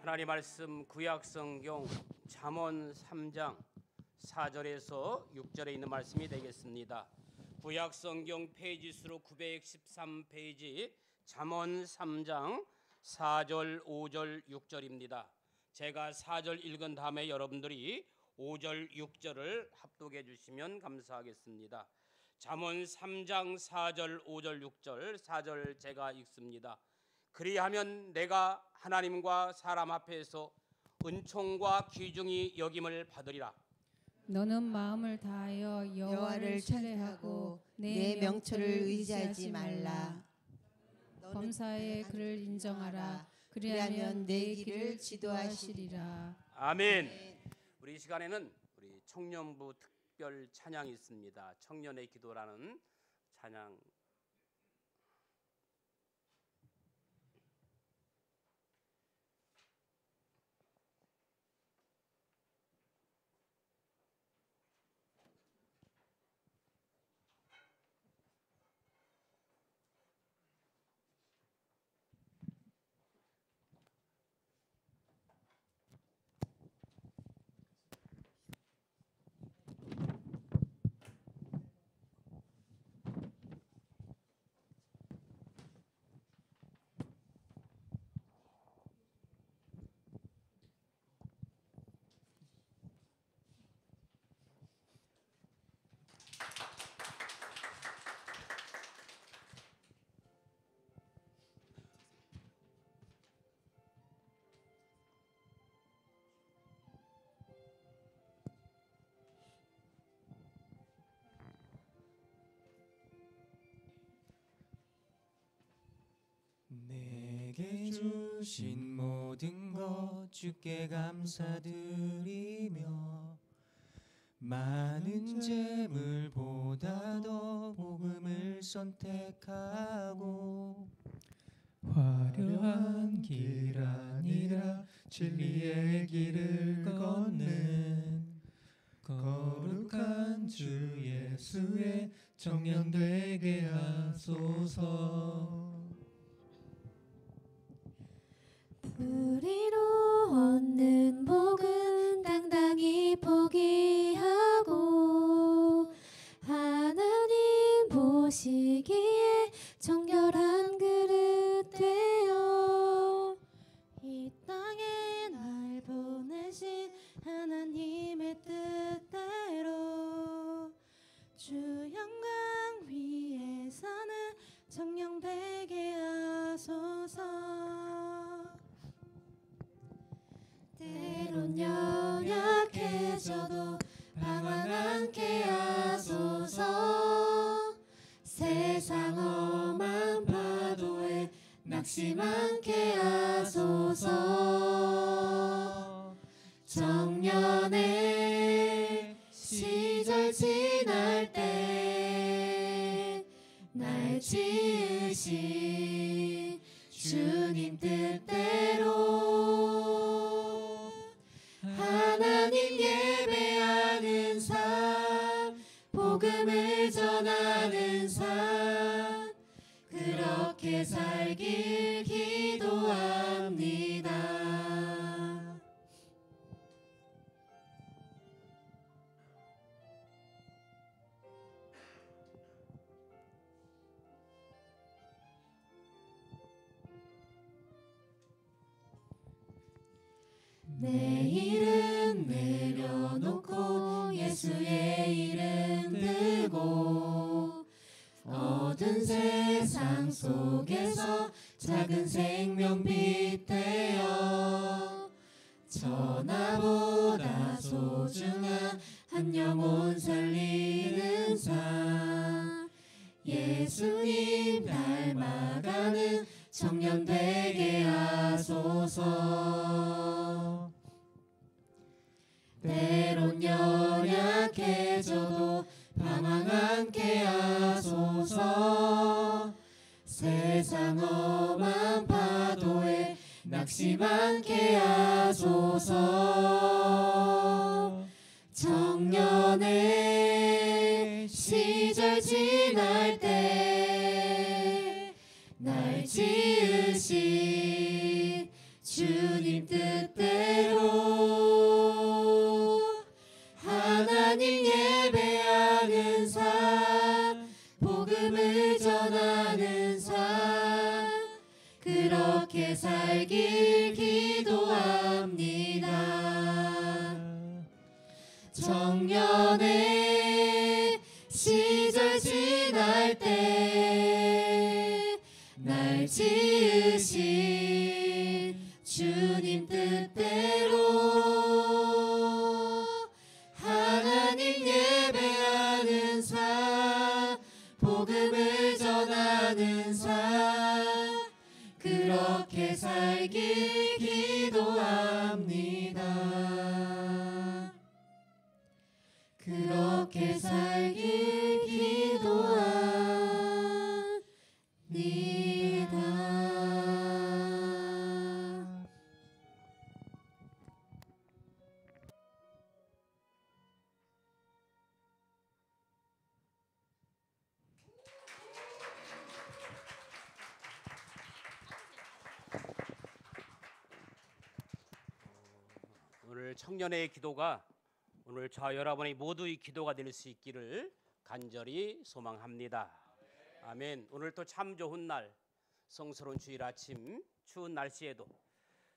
하나님 말씀 구약성경 잠언 3장 4절에서 6절에 있는 말씀이 되겠습니다. 구약성경 페이지 수로 913페이지 잠언 3장 4절, 5절, 6절입니다. 제가 4절 읽은 다음에 여러분들이 5절, 6절을 합독해 주시면 감사하겠습니다. 잠언 3장 4절, 5절, 6절, 4절 제가 읽습니다. 그리하면 내가 하나님과 사람 앞에서 은총과 귀중히 여김을 받으리라. 너는 마음을 다하여 여호와를 신뢰하고 내 명철을 의지하지 말라. 범사에 그를 인정하라. 그리하면 내 길을 지도하시리라. 아멘. 우리 이 시간에는 우리 청년부 특별 찬양이 있습니다. 청년의 기도라는 찬양. 내게 주신 모든 것 주께 감사드리며 많은 재물보다 더 복음을 선택하고 화려한 길 아니라 진리의 길을 걷는 거룩한 주 예수의 청년 되게 하소서. 우리로 얻는 복은 당당히 포기하고 하나님 보시기에 정결한 그릇 되어 이 땅에 날 보내신 하나님의 뜻대로 주 영광 위에 사는 청년 되게 하소서. 때론 연약해져도 방황 않게 하소서. 세상 험한 파도에 낙심 않게 하소서. 청년의 시절 지날 때 날 지으신 주님 뜻대로 하나님 예배하는 삶, 복음을 전하는 삶, 그렇게 살길 기도합니다. 내일은 내려놓고 예수의 이름 들고 어두운 세상 속에서 작은 생명빛 되어 천하보다 소중한 한 영혼 살리는 삶, 예수님 닮아가는 청년 되게 하소서. 때론 연약해져도 방황 않게 하소서. 세상 험한 파도에 낙심 않게 하소서. 청년의 시절 지날 때 날 지으신 주 주님 뜻대로 하나님 예배하는 삶, 복음을 전하는 삶, 그렇게 살길 기도합니다. 청년의 시절 지날 때 날 지으신 주님 뜻대로 하나님 예배하는 삶, 복음을 전하는 삶, 그렇게 살길 기도합니다. 그렇게 살길 기도합니다. 오늘 청년의 기도가 오늘 저와 여러분의 모두의 기도가 될 수 있기를 간절히 소망합니다. 아멘. 오늘 또 참 좋은 날, 성스러운 주일 아침 추운 날씨에도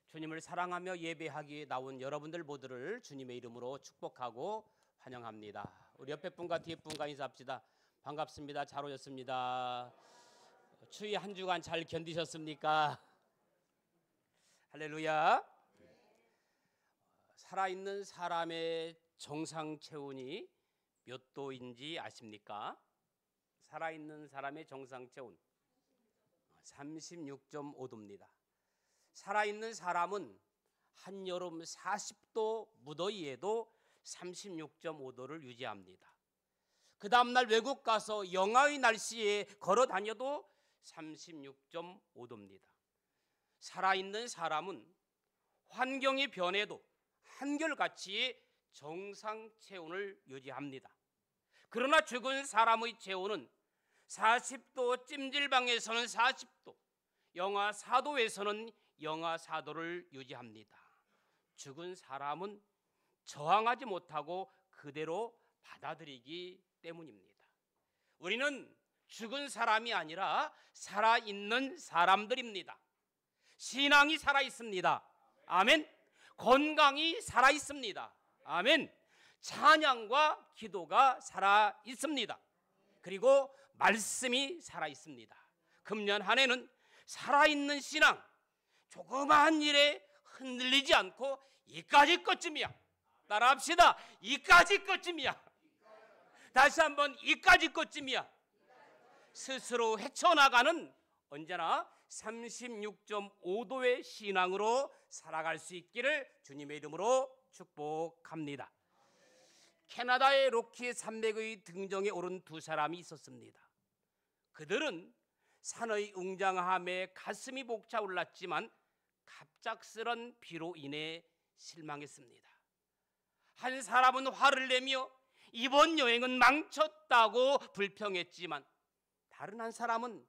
주님을 사랑하며 예배하기에 나온 여러분들 모두를 주님의 이름으로 축복하고 환영합니다. 우리 옆에 분과 뒤에 분과 인사합시다. 반갑습니다. 잘 오셨습니다. 추위 한 주간 잘 견디셨습니까? 할렐루야. 살아있는 사람의 정상 체온이 몇 도인지 아십니까? 살아있는 사람의 정상 체온 36.5도입니다. 살아있는 사람은 한여름 40도 무더위에도 36.5도를 유지합니다. 그 다음날 외국 가서 영하의 날씨에 걸어 다녀도 36.5도입니다. 살아있는 사람은 환경이 변해도 한결같이 정상 체온을 유지합니다. 그러나 죽은 사람의 체온은 40도 찜질방에서는 40도, 영하 4도에서는 영하 4도를 유지합니다. 죽은 사람은 저항하지 못하고 그대로 받아들이기 때문입니다. 우리는 죽은 사람이 아니라 살아있는 사람들입니다. 신앙이 살아있습니다. 아멘. 건강이 살아있습니다. 아멘. 찬양과 기도가 살아있습니다. 그리고 말씀이 살아있습니다. 금년 한 해는 살아있는 신앙, 조그마한 일에 흔들리지 않고 이까지 것쯤이야. 따라합시다. 이까지 것쯤이야. 다시 한번 이까지 것쯤이야. 스스로 헤쳐나가는 언제나 36.5도의 신앙으로 살아갈 수 있기를 주님의 이름으로 축복합니다. 캐나다의 로키 산맥의 등정에 오른 두 사람이 있었습니다. 그들은 산의 웅장함에 가슴이 벅차올랐지만 갑작스런 비로 인해 실망했습니다. 한 사람은 화를 내며 이번 여행은 망쳤다고 불평했지만 다른 한 사람은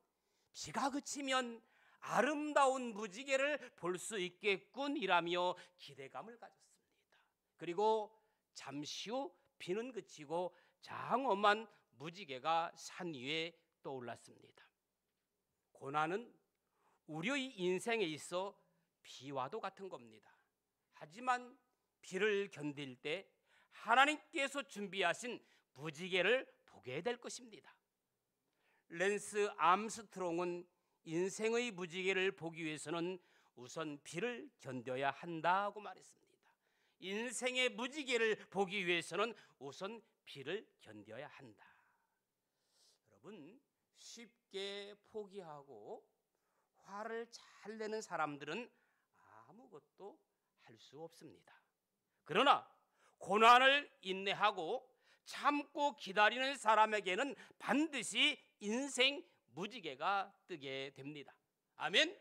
비가 그치면 아름다운 무지개를 볼 수 있겠군이라며 기대감을 가졌습니다. 그리고 잠시 후 비는 그치고 장엄한 무지개가 산 위에 떠올랐습니다. 고난은 우리의 인생에 있어 비와도 같은 겁니다. 하지만 비를 견딜 때 하나님께서 준비하신 무지개를 보게 될 것입니다. 랜스 암스트롱은 인생의 무지개를 보기 위해서는 우선 비를 견뎌야 한다고 말했습니다. 인생의 무지개를 보기 위해서는 우선 비를 견뎌야 한다. 여러분, 쉽게 포기하고 화를 잘 내는 사람들은 아무것도 할 수 없습니다. 그러나 고난을 인내하고 참고 기다리는 사람에게는 반드시 인생 무지개가 뜨게 됩니다. 아멘.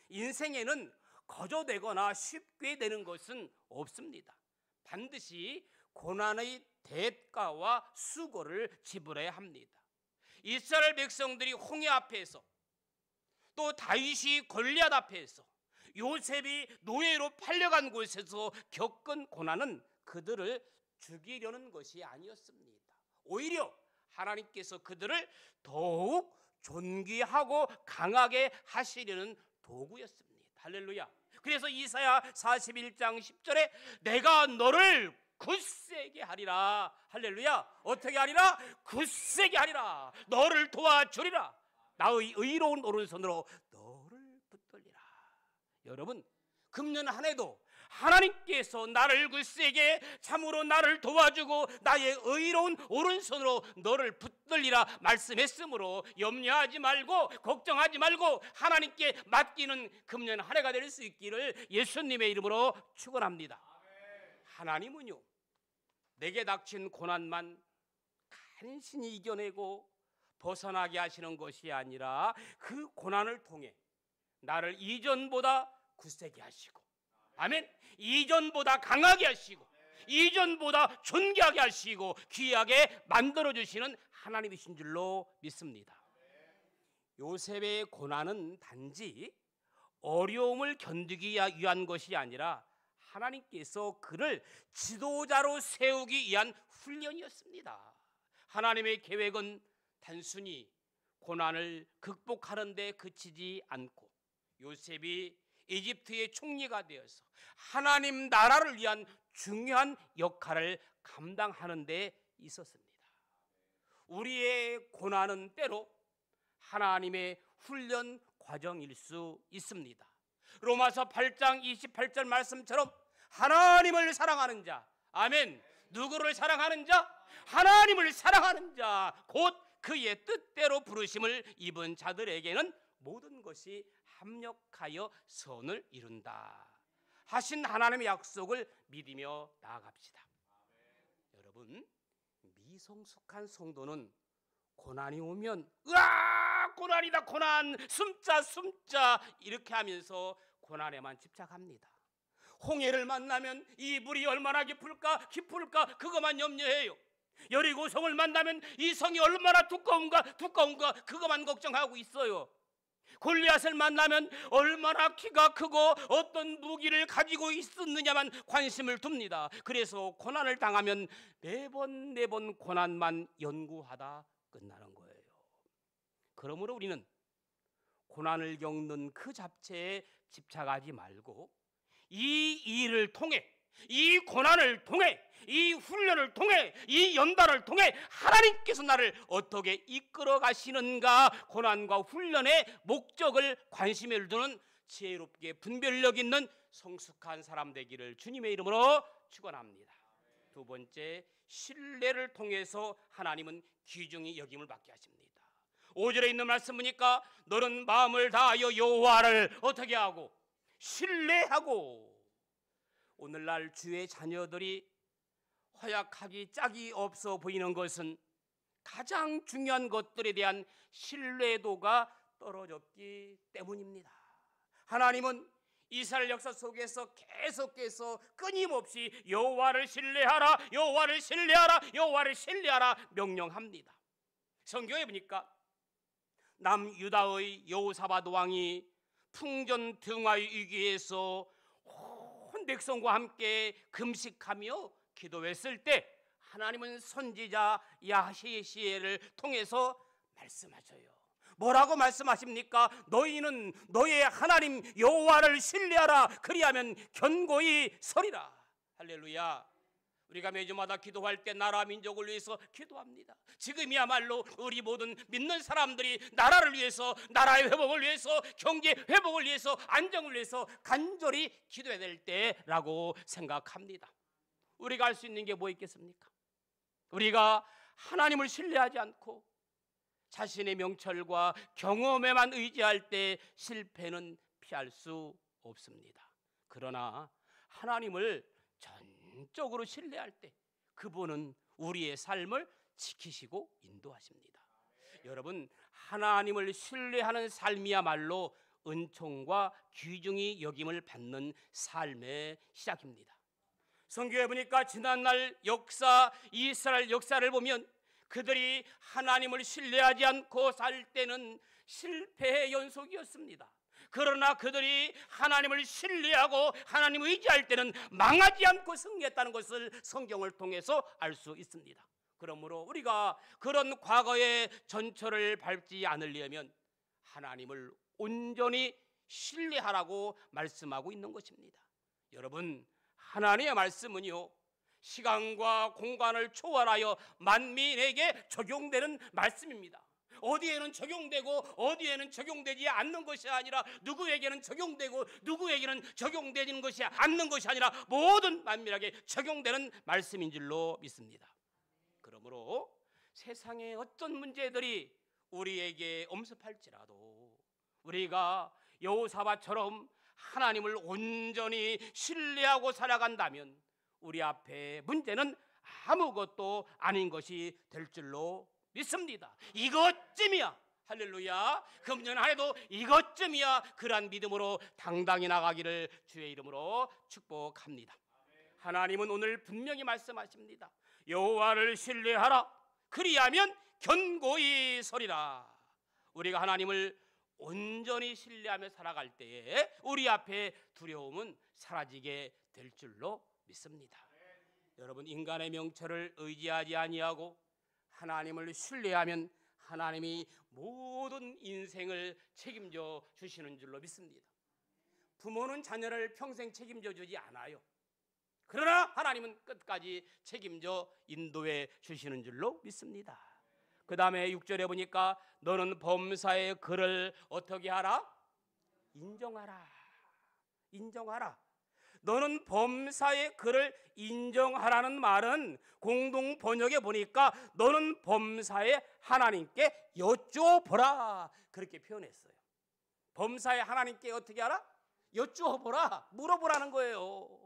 인생에는 거저되거나 쉽게 되는 것은 없습니다. 반드시 고난의 대가와 수고를 지불해야 합니다. 이스라엘 백성들이 홍해 앞에서 또 다윗이 골리앗 앞에서 요셉이 노예로 팔려간 곳에서 겪은 고난은 그들을 죽이려는 것이 아니었습니다. 오히려 하나님께서 그들을 더욱 존귀하고 강하게 하시려는 도구였습니다. 할렐루야. 그래서 이사야 41장 10절에 내가 너를 굳세게 하리라. 할렐루야. 어떻게 하리라? 굳세게 하리라. 너를 도와주리라. 나의 의로운 오른손으로 너를 붙들리라. 여러분, 금년 한 해도 하나님께서 나를 굳세게 참으로 나를 도와주고 나의 의로운 오른손으로 너를 붙들리라 말씀했으므로 염려하지 말고 걱정하지 말고 하나님께 맡기는 금년 한 해가 될 수 있기를 예수님의 이름으로 축원합니다. 하나님은요, 내게 닥친 고난만 간신히 이겨내고 벗어나게 하시는 것이 아니라 그 고난을 통해 나를 이전보다 굳세게 하시고, 아멘, 이전보다 강하게 하시고 이전보다 존귀하게 하시고 귀하게 만들어주시는 하나님이신 줄로 믿습니다. 요셉의 고난은 단지 어려움을 견디기 위한 것이 아니라 하나님께서 그를 지도자로 세우기 위한 훈련이었습니다. 하나님의 계획은 단순히 고난을 극복하는 데 그치지 않고 요셉이 이집트의 총리가 되어서 하나님 나라를 위한 중요한 역할을 감당하는 데 있었습니다. 우리의 고난은 때로 하나님의 훈련 과정일 수 있습니다. 로마서 8장 28절 말씀처럼 하나님을 사랑하는 자, 아멘, 누구를 사랑하는 자? 하나님을 사랑하는 자, 곧 그의 뜻대로 부르심을 입은 자들에게는 모든 것이 합력하여 선을 이룬다 하신 하나님의 약속을 믿으며 나아갑시다. 여러분, 미성숙한 성도는 고난이 오면 으아, 고난이다, 고난, 숨자 이렇게 하면서 고난에만 집착합니다. 홍해를 만나면 이 물이 얼마나 깊을까 그것만 염려해요. 여리고성을 만나면 이 성이 얼마나 두꺼운가 그것만 걱정하고 있어요. 골리앗을 만나면 얼마나 키가 크고 어떤 무기를 가지고 있었느냐만 관심을 둡니다. 그래서 고난을 당하면 매번 고난만 연구하다 끝나는 거예요. 그러므로 우리는 고난을 겪는 그 자체에 집착하지 말고 이 일을 통해, 이 고난을 통해, 이 훈련을 통해, 이 연단을 통해 하나님께서 나를 어떻게 이끌어 가시는가, 고난과 훈련의 목적을 관심을 두는 지혜롭게 분별력 있는 성숙한 사람 되기를 주님의 이름으로 축원합니다. 두 번째, 신뢰를 통해서 하나님은 귀중히 여김을 받게 하십니다. 5절에 있는 말씀 보니까 너는 마음을 다하여 여호와를 어떻게 하고? 신뢰하고. 오늘날 주의 자녀들이 허약하기 짝이 없어 보이는 것은 가장 중요한 것들에 대한 신뢰도가 떨어졌기 때문입니다. 하나님은 이스라엘 역사 속에서 계속해서 끊임없이 여호와를 신뢰하라, 여호와를 신뢰하라, 여호와를 신뢰하라 명령합니다. 성경에 보니까 남유다의 여호사밧 왕이 풍전 등화의 위기에서 온 백성과 함께 금식하며 기도했을 때 하나님은 선지자 야시시엘을 통해서 말씀하셔요. 뭐라고 말씀하십니까? 너희는 너의 하나님 여호와를 신뢰하라, 그리하면 견고히 서리라. 할렐루야. 우리가 매주마다 기도할 때 나라 민족을 위해서 기도합니다. 지금이야말로 우리 모든 믿는 사람들이 나라를 위해서, 나라의 회복을 위해서, 경제 회복을 위해서, 안정을 위해서 간절히 기도해야 될 때라고 생각합니다. 우리가 할 수 있는 게 뭐 있겠습니까? 우리가 하나님을 신뢰하지 않고 자신의 명철과 경험에만 의지할 때 실패는 피할 수 없습니다. 그러나 하나님을 전적으로 신뢰할 때 그분은 우리의 삶을 지키시고 인도하십니다. 여러분, 하나님을 신뢰하는 삶이야말로 은총과 귀중히 여김을 받는 삶의 시작입니다. 성경에 보니까 지난날 역사, 이스라엘 역사를 보면 그들이 하나님을 신뢰하지 않고 살 때는 실패의 연속이었습니다. 그러나 그들이 하나님을 신뢰하고 하나님을 의지할 때는 망하지 않고 승리했다는 것을 성경을 통해서 알 수 있습니다. 그러므로 우리가 그런 과거의 전철을 밟지 않으려면 하나님을 온전히 신뢰하라고 말씀하고 있는 것입니다. 여러분, 하나님의 말씀은요, 시간과 공간을 초월하여 만민에게 적용되는 말씀입니다. 어디에는 적용되고 어디에는 적용되지 않는 것이 아니라, 누구에게는 적용되고 누구에게는 적용되는 것이 않는 것이 아니라 모든 만민에게 적용되는 말씀인 줄로 믿습니다. 그러므로 세상의 어떤 문제들이 우리에게 엄습할지라도 우리가 여호사밧처럼 하나님을 온전히 신뢰하고 살아간다면 우리 앞에 문제는 아무것도 아닌 것이 될 줄로 믿습니다. 이것쯤이야, 할렐루야, 금년 한 해도 이것쯤이야, 그러한 믿음으로 당당히 나가기를 주의 이름으로 축복합니다. 하나님은 오늘 분명히 말씀하십니다. 여호와를 신뢰하라, 그리하면 견고히 서리라. 우리가 하나님을 온전히 신뢰하며 살아갈 때에 우리 앞에 두려움은 사라지게 될 줄로 믿습니다. 여러분, 인간의 명철을 의지하지 아니하고 하나님을 신뢰하면 하나님이 모든 인생을 책임져 주시는 줄로 믿습니다. 부모는 자녀를 평생 책임져 주지 않아요. 그러나 하나님은 끝까지 책임져 인도해 주시는 줄로 믿습니다. 그 다음에 6절에 보니까 너는 범사의 그를 어떻게 하라? 인정하라. 인정하라. 너는 범사의 그를 인정하라는 말은 공동 번역에 보니까 너는 범사의 하나님께 여쭈어보라, 그렇게 표현했어요. 범사의 하나님께 어떻게 하라? 여쭈어보라, 물어보라는 거예요.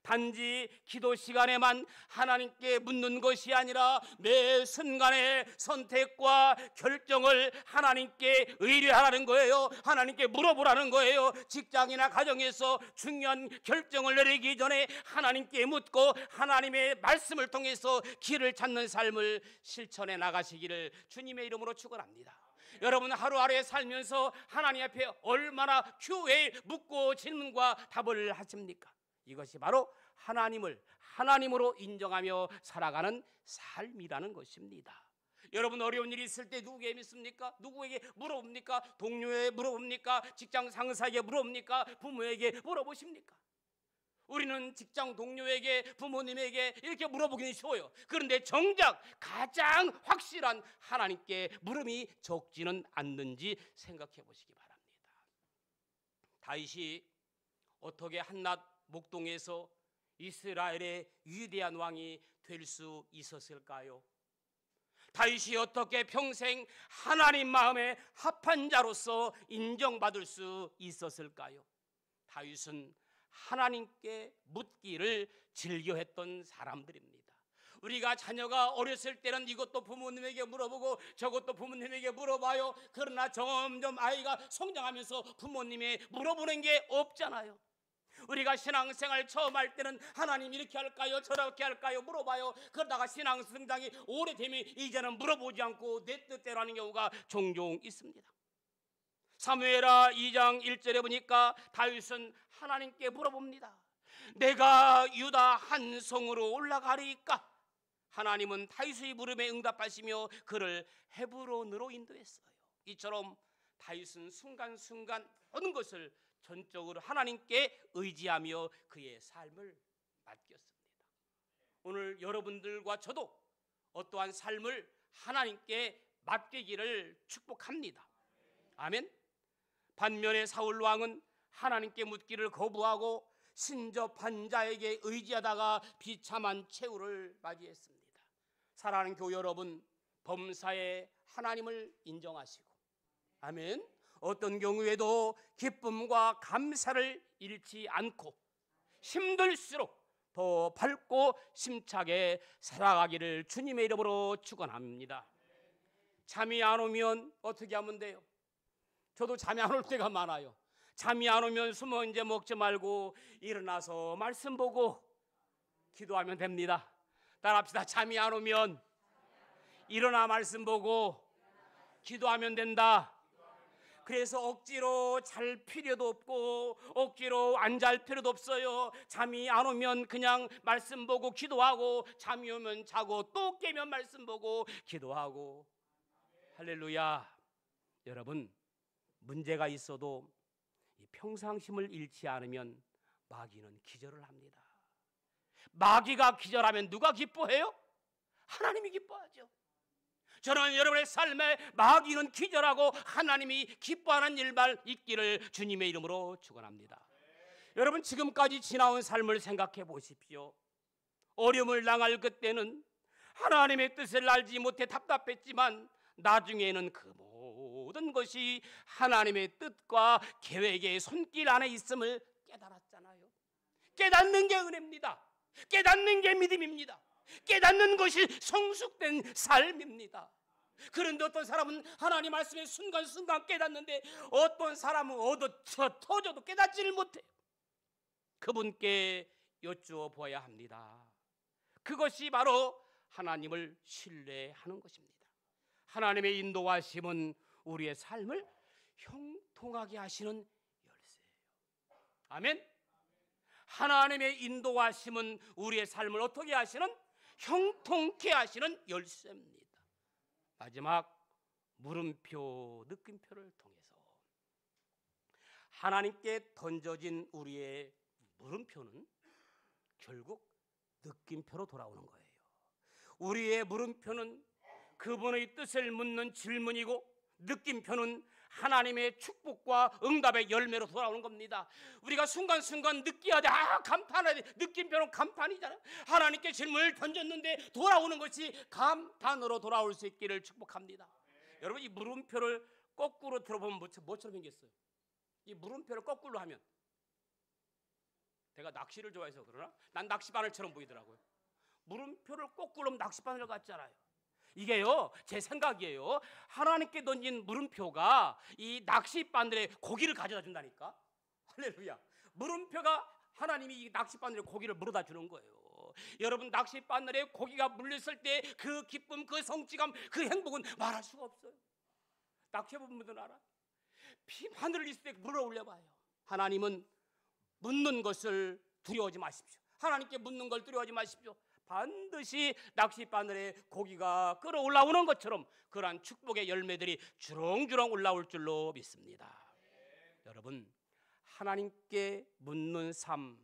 단지 기도 시간에만 하나님께 묻는 것이 아니라 매 순간의 선택과 결정을 하나님께 의뢰하라는 거예요. 하나님께 물어보라는 거예요. 직장이나 가정에서 중요한 결정을 내리기 전에 하나님께 묻고 하나님의 말씀을 통해서 길을 찾는 삶을 실천해 나가시기를 주님의 이름으로 축원합니다. 여러분, 하루하루에 살면서 하나님 앞에 얼마나 Q&A 묻고 질문과 답을 하십니까? 이것이 바로 하나님을 하나님으로 인정하며 살아가는 삶이라는 것입니다. 여러분, 어려운 일이 있을 때 누구에게 믿습니까? 누구에게 물어봅니까? 동료에게 물어봅니까? 직장 상사에게 물어봅니까? 부모에게 물어보십니까? 우리는 직장 동료에게, 부모님에게 이렇게 물어보기는 쉬워요. 그런데 정작 가장 확실한 하나님께 물음이 적지는 않는지 생각해 보시기 바랍니다. 다윗이 어떻게 한낱 목동에서 이스라엘의 위대한 왕이 될 수 있었을까요? 다윗이 어떻게 평생 하나님 마음에 합한 자로서 인정받을 수 있었을까요? 다윗은 하나님께 묻기를 즐겨했던 사람들입니다. 우리가 자녀가 어렸을 때는 이것도 부모님에게 물어보고 저것도 부모님에게 물어봐요. 그러나 점점 아이가 성장하면서 부모님에게 물어보는 게 없잖아요. 우리가 신앙생활 처음 할 때는 하나님 이렇게 할까요? 저렇게 할까요? 물어봐요. 그러다가 신앙 성장이 오래되면 이제는 물어보지 않고 내 뜻대로 하는 경우가 종종 있습니다. 사무엘하 2장 1절에 보니까 다윗은 하나님께 물어봅니다. 내가 유다 한 성으로 올라가리까? 하나님은 다윗의 물음에 응답하시며 그를 헤브론으로 인도했어요. 이처럼 다윗은 순간순간 모든 것을 전적으로 하나님께 의지하며 그의 삶을 맡겼습니다. 오늘 여러분들과 저도 어떠한 삶을 하나님께 맡기기를 축복합니다. 아멘. 반면에 사울 왕은 하나님께 묻기를 거부하고 신접한 자에게 의지하다가 비참한 최후를 맞이했습니다. 사랑하는 교회 여러분, 범사에 하나님을 인정하시고, 아멘, 어떤 경우에도 기쁨과 감사를 잃지 않고 힘들수록 더 밝고 심차게 살아가기를 주님의 이름으로 축원합니다. 잠이 안 오면 어떻게 하면 돼요? 저도 잠이 안 올 때가 많아요. 잠이 안 오면 숨어 이제 먹지 말고 일어나서 말씀 보고 기도하면 됩니다. 따라합시다. 잠이 안 오면 일어나 말씀 보고 기도하면 된다. 그래서 억지로 잘 필요도 없고 억지로 안 잘 필요도 없어요. 잠이 안 오면 그냥 말씀 보고 기도하고, 잠이 오면 자고, 또 깨면 말씀 보고 기도하고. 할렐루야. 여러분, 문제가 있어도 이 평상심을 잃지 않으면 마귀는 기절을 합니다. 마귀가 기절하면 누가 기뻐해요? 하나님이 기뻐하죠. 저는 여러분의 삶에 마귀는 기절하고 하나님이 기뻐하는 일만 있기를 주님의 이름으로 축원합니다. 여러분, 지금까지 지나온 삶을 생각해 보십시오. 어려움을 당할 그때는 하나님의 뜻을 알지 못해 답답했지만 나중에는 그 모든 것이 하나님의 뜻과 계획의 손길 안에 있음을 깨달았잖아요. 깨닫는 게 은혜입니다. 깨닫는 게 믿음입니다. 깨닫는 것이 성숙된 삶입니다. 그런데 어떤 사람은 하나님 말씀에 순간순간 깨닫는데 어떤 사람은 터져도 깨닫지를 못해요. 그분께 여쭈어 보아야 합니다. 그것이 바로 하나님을 신뢰하는 것입니다. 하나님의 인도하심은 우리의 삶을 형통하게 하시는 열쇠예요. 아멘. 하나님의 인도하심은 우리의 삶을 어떻게 하시는? 형통케 하시는 열쇠입니다. 마지막 물음표, 느낌표를 통해서 하나님께 던져진 우리의 물음표는 결국 느낌표로 돌아오는 거예요. 우리의 물음표는 그분의 뜻을 묻는 질문이고, 느낌표는 하나님의 축복과 응답의 열매로 돌아오는 겁니다. 우리가 순간순간 느끼어야 돼. 감탄해야 돼. 느낌표는 감탄이잖아요. 하나님께 질문을 던졌는데 돌아오는 것이 감탄으로 돌아올 수 있기를 축복합니다. 여러분, 이 물음표를 거꾸로 들어보면 뭐처럼 생겼어요? 이 물음표를 거꾸로 하면, 내가 낚시를 좋아해서 그러나 난 낚시바늘처럼 보이더라고요. 물음표를 거꾸로 하면 낚시바늘 같잖아요. 이게요, 제 생각이에요. 하나님께 던진 물음표가 이 낚싯바늘에 고기를 가져다 준다니까. 할렐루야. 물음표가 하나님이 이 낚싯바늘에 고기를 물어다 주는 거예요. 여러분, 낚싯바늘에 고기가 물렸을 때 그 기쁨, 그 성취감, 그 행복은 말할 수가 없어요. 낚시해본 분들은 알아. 하늘을 있을 때 물어 올려봐요. 하나님은 묻는 것을 두려워하지 마십시오. 하나님께 묻는 걸 두려워하지 마십시오. 반드시 낚싯바늘에 고기가 끌어올라오는 것처럼 그러한 축복의 열매들이 주렁주렁 올라올 줄로 믿습니다. 여러분, 하나님께 묻는 삶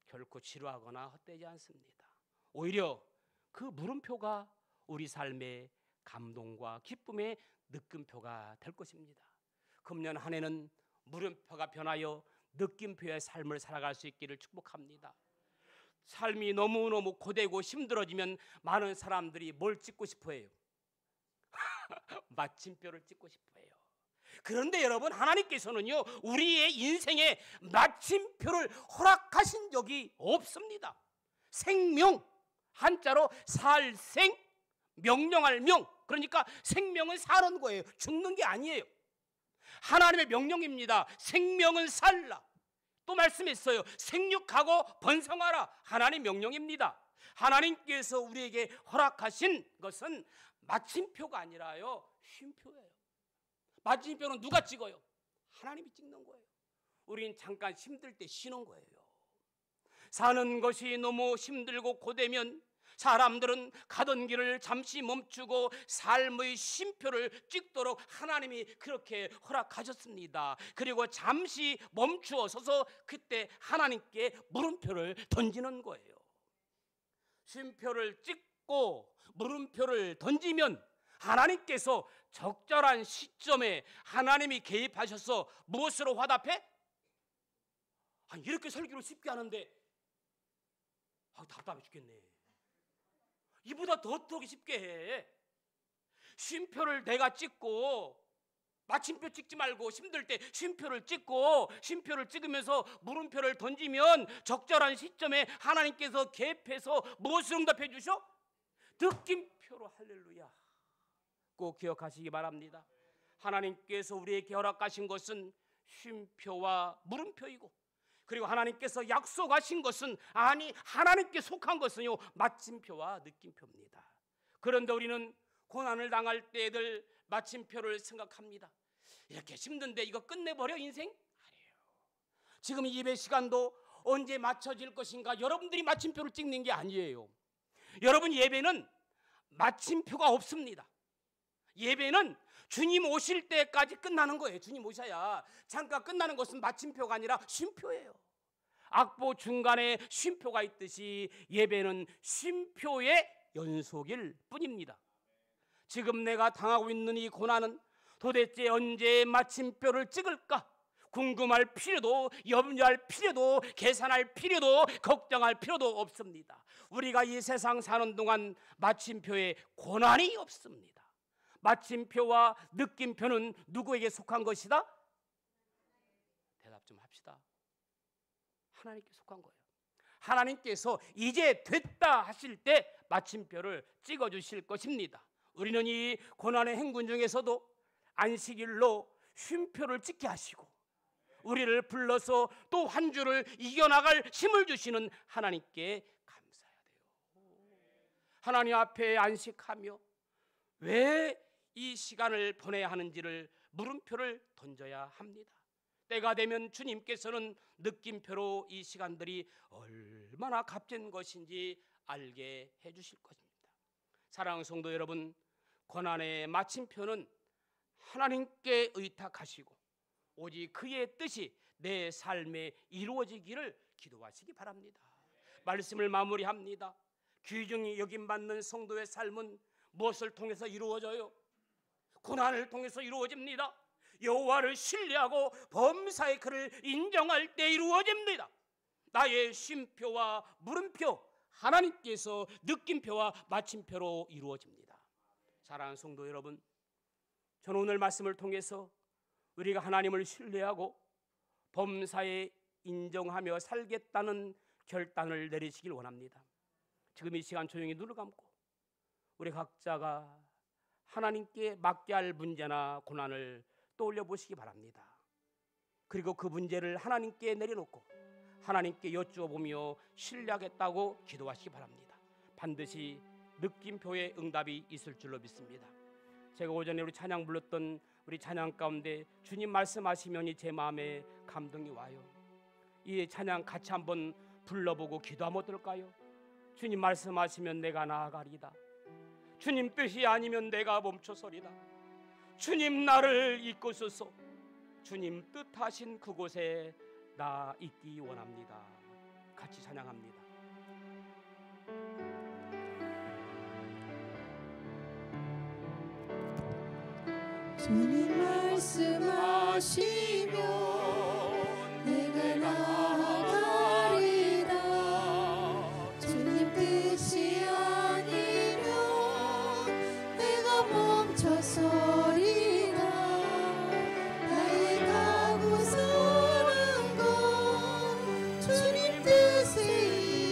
결코 지루하거나 헛되지 않습니다. 오히려 그 물음표가 우리 삶의 감동과 기쁨의 느낌표가 될 것입니다. 금년 한 해는 물음표가 변하여 느낌표의 삶을 살아갈 수 있기를 축복합니다. 삶이 너무너무 고되고 힘들어지면 많은 사람들이 뭘 찍고 싶어 해요? 마침표를 찍고 싶어 해요. 그런데 여러분, 하나님께서는요, 우리의 인생에 마침표를 허락하신 적이 없습니다. 생명, 한자로 살생, 명령할 명. 그러니까 생명은 사는 거예요. 죽는 게 아니에요. 하나님의 명령입니다. 생명은 살라. 또 말씀했어요. 생육하고 번성하라. 하나님 명령입니다. 하나님께서 우리에게 허락하신 것은 마침표가 아니라요, 쉼표예요. 마침표는 누가 찍어요? 하나님이 찍는 거예요. 우린 잠깐 힘들 때 쉬는 거예요. 사는 것이 너무 힘들고 고되면 사람들은 가던 길을 잠시 멈추고 삶의 쉼표를 찍도록 하나님이 그렇게 허락하셨습니다. 그리고 잠시 멈추어 서서 그때 하나님께 물음표를 던지는 거예요. 쉼표를 찍고 물음표를 던지면 하나님께서 적절한 시점에 하나님이 개입하셔서 무엇으로 화답해? 이렇게 설교를 쉽게 하는데 답답해 죽겠네. 이보다 더 어떻게 쉽게 해. 쉼표를 내가 찍고, 마침표 찍지 말고 힘들 때 쉼표를 찍고, 쉼표를 찍으면서 물음표를 던지면 적절한 시점에 하나님께서 개입해서 무엇을 응답해 주셔? 느낌표로. 할렐루야. 꼭 기억하시기 바랍니다. 하나님께서 우리에게 허락하신 것은 쉼표와 물음표이고, 그리고 하나님께서 약속하신 것은, 아니 하나님께 속한 것은요, 마침표와 느낌표입니다. 그런데 우리는 고난을 당할 때들 마침표를 생각합니다. 이렇게 힘든데 이거 끝내버려 인생? 아니에요. 지금 예배 시간도 언제 맞춰질 것인가 여러분들이 마침표를 찍는 게 아니에요. 여러분, 예배는 마침표가 없습니다. 예배는 주님 오실 때까지 끝나는 거예요. 주님 오셔야 잠깐 끝나는 것은 마침표가 아니라 쉼표예요. 악보 중간에 쉼표가 있듯이 예배는 쉼표의 연속일 뿐입니다. 지금 내가 당하고 있는 이 고난은 도대체 언제 마침표를 찍을까? 궁금할 필요도, 염려할 필요도, 계산할 필요도, 걱정할 필요도 없습니다. 우리가 이 세상 사는 동안 마침표에 고난이 없습니다. 마침표와 느낌표는 누구에게 속한 것이다? 대답 좀 합시다. 하나님께 속한 거예요. 하나님께서 이제 됐다 하실 때 마침표를 찍어주실 것입니다. 우리는 이 고난의 행군 중에서도 안식일로 쉼표를 찍게 하시고 우리를 불러서 또 한 주를 이겨나갈 힘을 주시는 하나님께 감사해야 돼요. 하나님 앞에 안식하며 왜 이 시간을 보내야 하는지를 물음표를 던져야 합니다. 때가 되면 주님께서는 느낌표로 이 시간들이 얼마나 값진 것인지 알게 해주실 것입니다. 사랑하는 성도 여러분, 고난의 마침표는 하나님께 의탁하시고 오직 그의 뜻이 내 삶에 이루어지기를 기도하시기 바랍니다. 말씀을 마무리합니다. 귀중히 여김받는 성도의 삶은 무엇을 통해서 이루어져요? 고난을 통해서 이루어집니다. 여호와를 신뢰하고 범사의 그를 인정할 때 이루어집니다. 나의 쉼표와 물음표, 하나님께서 느낌표와 마침표로 이루어집니다. 사랑하는 성도 여러분, 저는 오늘 말씀을 통해서 우리가 하나님을 신뢰하고 범사에 인정하며 살겠다는 결단을 내리시길 원합니다. 지금 이 시간 조용히 눈을 감고 우리 각자가 하나님께 맡게 할 문제나 고난을 떠올려 보시기 바랍니다. 그리고 그 문제를 하나님께 내려놓고 하나님께 여쭈어보며 신뢰하겠다고 기도하시기 바랍니다. 반드시 느낌표의 응답이 있을 줄로 믿습니다. 제가 오전에 우리 찬양 불렀던 우리 찬양 가운데 주님 말씀하시면이 제 마음에 감동이 와요. 이 찬양 같이 한번 불러보고 기도하면 어떨까요? 주님 말씀하시면 내가 나아가리다. 주님 뜻이 아니면 내가 멈춰서리다. 주님 나를 이끄소서. 주님 뜻하신 그곳에 나 있기 원합니다. 같이 찬양합니다. 주님 말씀하시면 내가 나아가리다. 주님 뜻이 아니면 내가 멈춰서리다. 나의 가고 서는 건 주님 뜻에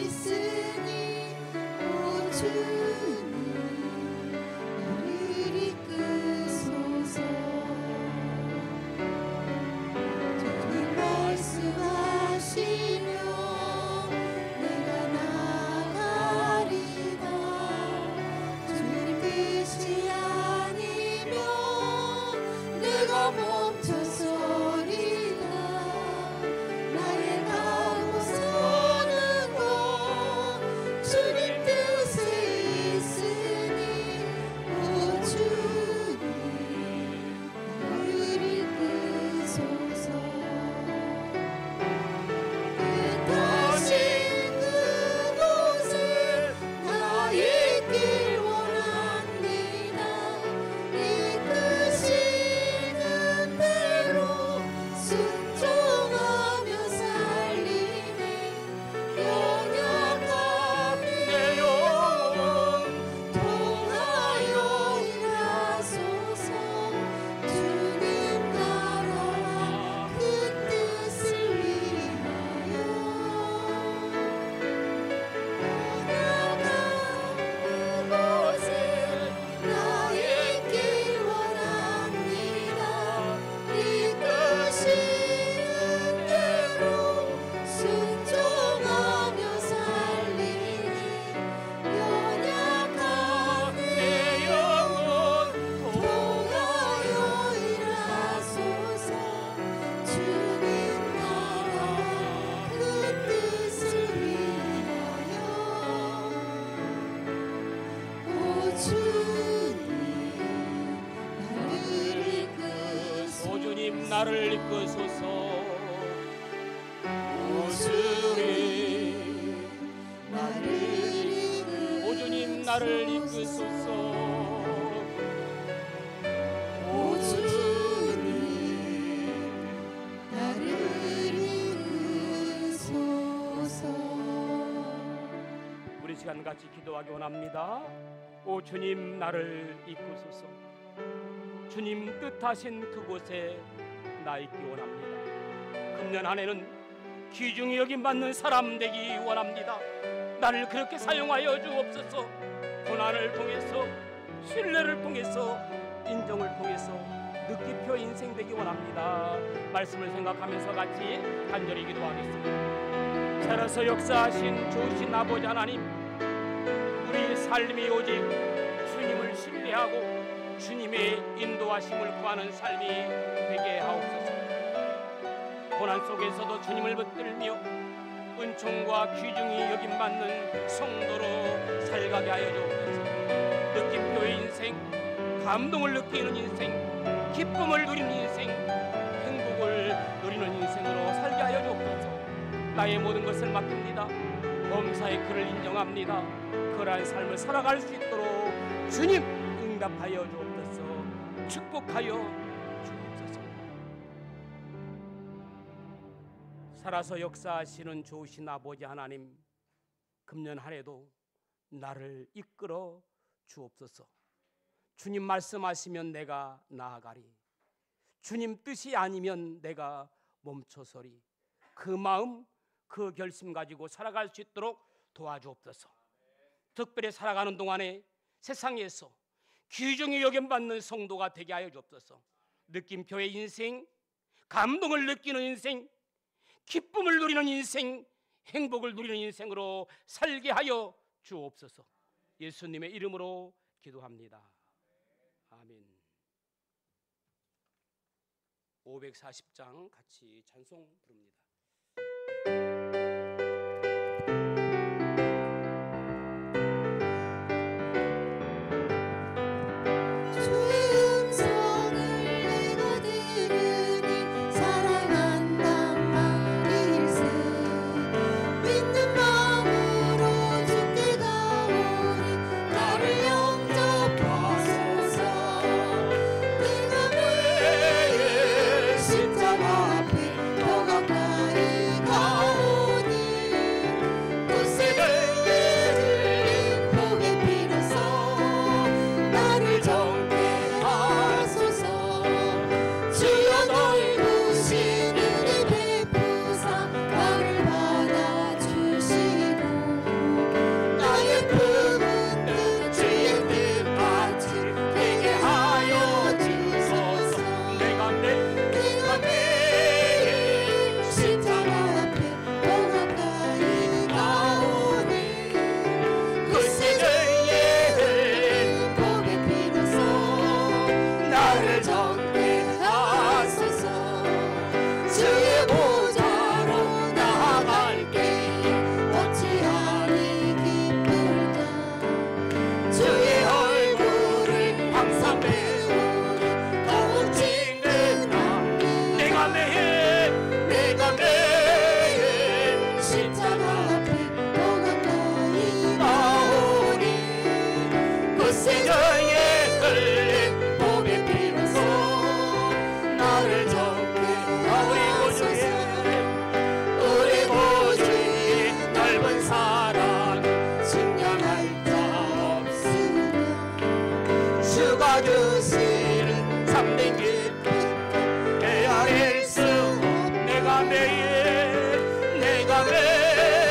있으니 오 주님 나를 이끄소서. 나를 이끄소서. 오 주님 나를 이끄소서. 오 주님 나를 이끄소서. 오 주님 나를 이끄소서. 우리 시간 같이 기도하기 원합니다. 오 주님 나를 이끄소서. 주님 뜻하신 그곳에 나 있기 원합니다. 금년 한 해는 귀중히 여김받는 사람 되기 원합니다. 나를 그렇게 사용하여 주옵소서. 고난을 통해서, 신뢰를 통해서, 인정을 통해서 느낌표 인생 되기 원합니다. 말씀을 생각하면서 같이 간절히 기도하겠습니다. 살아서 역사하신 좋으신 아버지 하나님, 우리의 삶이 오직 주님을 신뢰하고 주님의 인도하심을 구하는 삶이 되게 하옵소서. 고난 속에서도 주님을 붙들며 은총과 귀중히 여김받는 성도로 살가게 하여 주옵소서. 느낌표의 인생, 감동을 느끼는 인생, 기쁨을 누리는 인생, 행복을 누리는 인생으로 살게 하여 주옵소서. 나의 모든 것을 맡깁니다. 범사의 그를 인정합니다. 그러한 삶을 살아갈 수 있도록 주님 응답하여 주옵소서. 축복하여 주옵소서. 살아서 역사하시는 좋으신 아버지 하나님, 금년 한 해도 나를 이끌어 주옵소서. 주님 말씀하시면 내가 나아가리. 주님 뜻이 아니면 내가 멈춰서리. 그 마음, 그 결심 가지고 살아갈 수 있도록 도와주옵소서. 특별히 살아가는 동안에 세상에서 귀중히 여김받는 성도가 되게 하여 주옵소서. 느낌표의 인생, 감동을 느끼는 인생, 기쁨을 누리는 인생, 행복을 누리는 인생으로 살게 하여 주옵소서. 예수님의 이름으로 기도합니다. 아멘. 540장 같이 찬송 부릅니다. 내가 매일